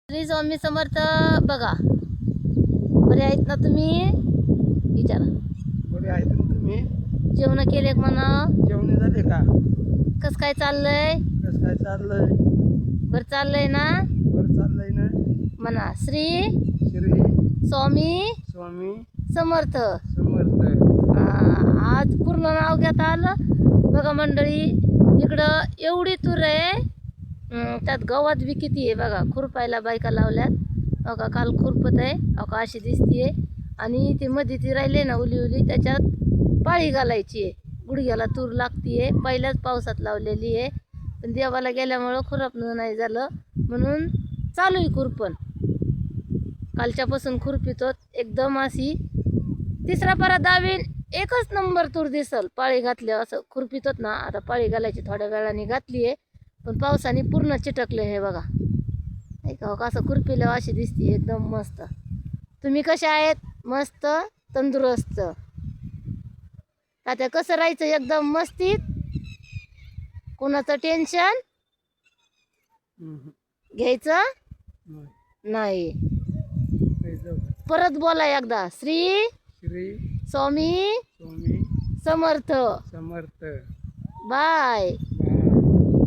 श्री स्वामी समर्थ. बघा बरे आहेत ना तुम्ही? विचारा. बरे आहेत ना तुम्ही? जेवण केले का म्हणा? जेवण झाले का? कस काय चाललंय? कसं काय चाललंय? बर चाललंय ना? बरं चाललंय ना? म्हणा श्री श्री स्वामी स्वामी समर्थ. समर्थ. आज पूर्ण नाव घेता आलं. बघा मंडळी, इकडं एवढी तूर आहे, त्यात गवत बी किती आहे बघा. खुरपायला बायका लावल्यात बघा. काल खुरपत आहे बघा, अशी दिसतीये. आणि ती मध्ये ती राहिले ना उली उली, त्याच्यात पाळी घालायची आहे. गुडघ्याला तूर लागतीये. पहिल्याच पावसात लावलेली आहे, पण देवाला गेल्यामुळं खुरपणं नाही झालं, म्हणून चालू आहे खुरपण. कालच्यापासून खुरपितो. एकदम अशी तिसरा परत दावीन एकच नंबर तूर दिसल पाळी घातल्या. असं खुरपितोत ना. आता पाळी घालायची थोड्या वेळाने घातली आहे, पण पावसाने पूर्ण चिटकले हे बघा. ऐका कसं खुरपिलं अशी दिसते एकदम मस्त. तुम्ही कशा आहेत? मस्त तंदुरुस्त. आता कसं राहायचं एकदम मस्तीत, कोणाचं टेन्शन घ्यायचं नाही. परत बोला एकदा. श्री श्री स्वामी स्वामी समर्थ. समर्थ. बाय.